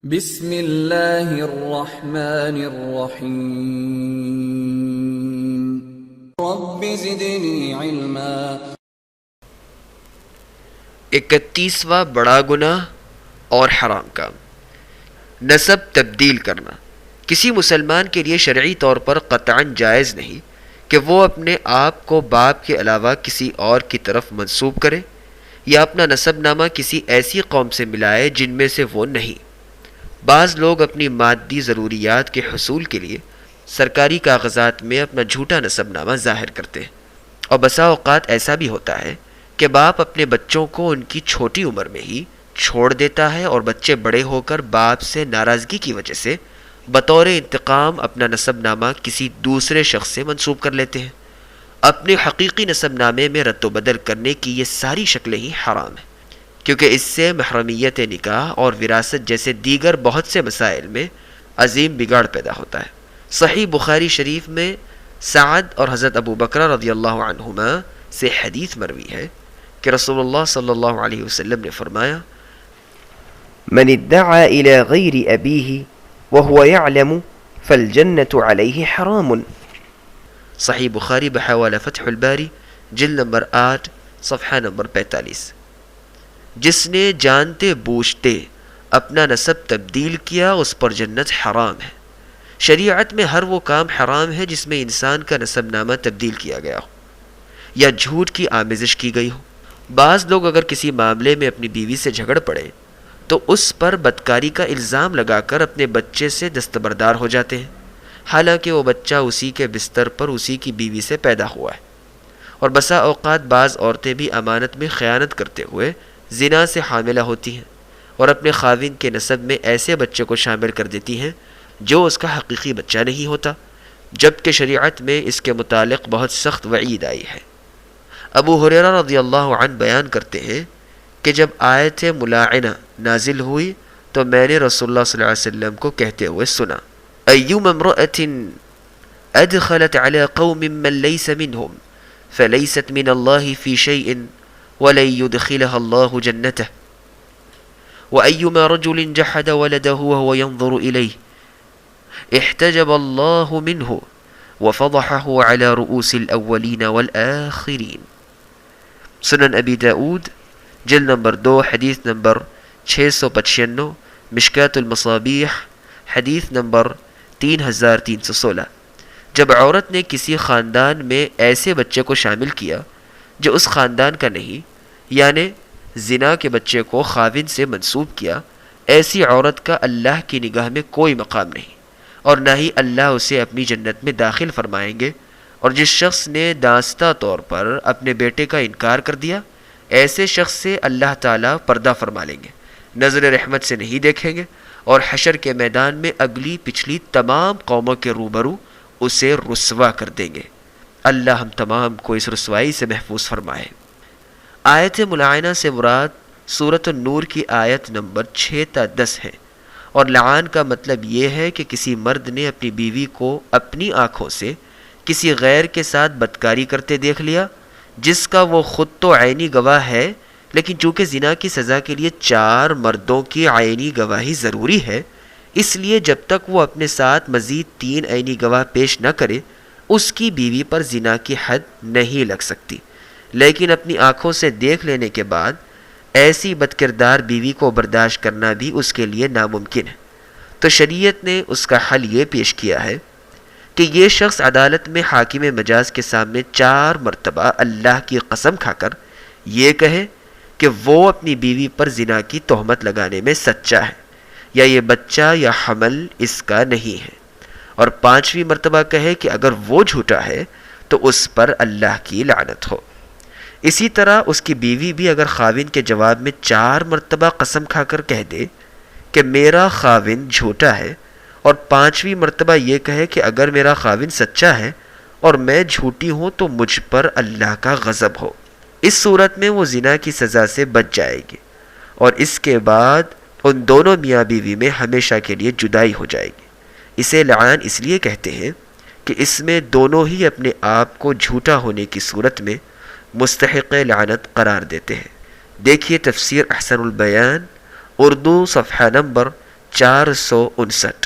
بسم اللہ الرحمن الرحیم رب زدنی علما۔ 31واں بڑا گناہ اور حرام کام، نسب تبدیل کرنا۔ کسی مسلمان کے لیے شرعی طور پر قطعاً جائز نہیں کہ وہ اپنے آپ کو باپ کے علاوہ کسی اور کی طرف منسوب کرے یا اپنا نسب نامہ کسی ایسی قوم سے ملائے جن میں سے وہ نہیں۔ بعض لوگ اپنی مادی ضروریات کے حصول کے لیے سرکاری کاغذات میں اپنا جھوٹا نسب نامہ ظاہر کرتے ہیں، اور بسا اوقات ایسا بھی ہوتا ہے کہ باپ اپنے بچوں کو ان کی چھوٹی عمر میں ہی چھوڑ دیتا ہے اور بچے بڑے ہو کر باپ سے ناراضگی کی وجہ سے بطور انتقام اپنا نسب نامہ کسی دوسرے شخص سے منسوب کر لیتے ہیں۔ اپنے حقیقی نسب نامے میں رد و بدل کرنے کی یہ ساری شکلیں ہی حرام ہیں، کیونکہ اس سے محرمیت نکاح اور وراثت جیسے دیگر بہت سے مسائل میں عظیم بگاڑ پیدا ہوتا ہے۔ صحیح بخاری شریف میں سعد اور حضرت ابو بکر رضی اللہ عنہما سے حدیث مروی ہے کہ رسول اللہ صلی اللہ علیہ وسلم نے فرمایا: من ادعى الى غير ابيه وهو يعلم فالجنة عليه حرام۔ صحیح بخاری بحوالہ فتح الباری جلد نمبر 8 صفحہ نمبر 45۔ جس نے جانتے بوجھتے اپنا نسب تبدیل کیا اس پر جنت حرام ہے۔ شریعت میں ہر وہ کام حرام ہے جس میں انسان کا نسب نامہ تبدیل کیا گیا ہو یا جھوٹ کی آمیزش کی گئی ہو۔ بعض لوگ اگر کسی معاملے میں اپنی بیوی سے جھگڑ پڑے تو اس پر بدکاری کا الزام لگا کر اپنے بچے سے دستبردار ہو جاتے ہیں، حالانکہ وہ بچہ اسی کے بستر پر اسی کی بیوی سے پیدا ہوا ہے۔ اور بسا اوقات بعض عورتیں بھی امانت میں خیانت کرتے ہوئے زنا سے حاملہ ہوتی ہیں اور اپنے خاوند کے نسب میں ایسے بچے کو شامل کر دیتی ہیں جو اس کا حقیقی بچہ نہیں ہوتا، جبکہ شریعت میں اس کے متعلق بہت سخت وعید آئی ہے۔ ابو ہریرہ رضی اللہ عنہ بیان کرتے ہیں کہ جب آیت ملاعنہ نازل ہوئی تو میں نے رسول اللہ صلی اللہ علیہ وسلم کو کہتے ہوئے سنا: ایما امرأة ادخلت على قوم من ليس منهم فليست من الله في شيء ولن يدخلها الله جنته، وأيما رجل جحد ولده وهو ينظر إليه احتجب الله منه وفضحه على رؤوس الأولين والآخرين۔ سنن ابی داؤد جلد نمبر 2 حدیث نمبر 695، مشکات المصابیح حدیث نمبر 3316۔ جب عورت نے کسی خاندان میں ایسے بچے کو شامل کیا جو اس خاندان کا نہیں، یعنی زنا کے بچے کو خاوند سے منسوب کیا، ایسی عورت کا اللہ کی نگاہ میں کوئی مقام نہیں اور نہ ہی اللہ اسے اپنی جنت میں داخل فرمائیں گے۔ اور جس شخص نے دانستہ طور پر اپنے بیٹے کا انکار کر دیا، ایسے شخص سے اللہ تعالیٰ پردہ فرما لیں گے، نظر رحمت سے نہیں دیکھیں گے، اور حشر کے میدان میں اگلی پچھلی تمام قوموں کے روبرو اسے رسوا کر دیں گے۔ اللہ ہم تمام کو اس رسوائی سے محفوظ فرمائے۔ آیت ملاعنہ سے مراد سورۃ النور کی آیت نمبر 6 تا 10 ہے، اور لعان کا مطلب یہ ہے کہ کسی مرد نے اپنی بیوی کو اپنی آنکھوں سے کسی غیر کے ساتھ بدکاری کرتے دیکھ لیا، جس کا وہ خود تو عینی گواہ ہے، لیکن چونکہ زنا کی سزا کے لیے 4 مردوں کی عینی گواہی ضروری ہے، اس لیے جب تک وہ اپنے ساتھ مزید 3 عینی گواہ پیش نہ کرے اس کی بیوی پر زنا کی حد نہیں لگ سکتی۔ لیکن اپنی آنکھوں سے دیکھ لینے کے بعد ایسی بدکردار بیوی کو برداشت کرنا بھی اس کے لیے ناممکن ہے، تو شریعت نے اس کا حل یہ پیش کیا ہے کہ یہ شخص عدالت میں حاکم مجاز کے سامنے 4 مرتبہ اللہ کی قسم کھا کر یہ کہے کہ وہ اپنی بیوی پر زنا کی تہمت لگانے میں سچا ہے، یا یہ بچہ یا حمل اس کا نہیں ہے، اور 5ویں مرتبہ کہے کہ اگر وہ جھوٹا ہے تو اس پر اللہ کی لعنت ہو۔ اسی طرح اس کی بیوی بھی اگر خاوند کے جواب میں 4 مرتبہ قسم کھا کر کہہ دے کہ میرا خاوند جھوٹا ہے، اور 5ویں مرتبہ یہ کہے کہ اگر میرا خاوند سچا ہے اور میں جھوٹی ہوں تو مجھ پر اللہ کا غضب ہو، اس صورت میں وہ زنا کی سزا سے بچ جائے گی، اور اس کے بعد ان دونوں میاں بیوی میں ہمیشہ کے لیے جدائی ہو جائے گی۔ اسے لعان اس لیے کہتے ہیں کہ اس میں دونوں ہی اپنے آپ کو جھوٹا ہونے کی صورت میں مستحق لعنت قرار دیتے ہیں۔ دیکھیے تفسیر احسن البیان اردو صفحہ نمبر 459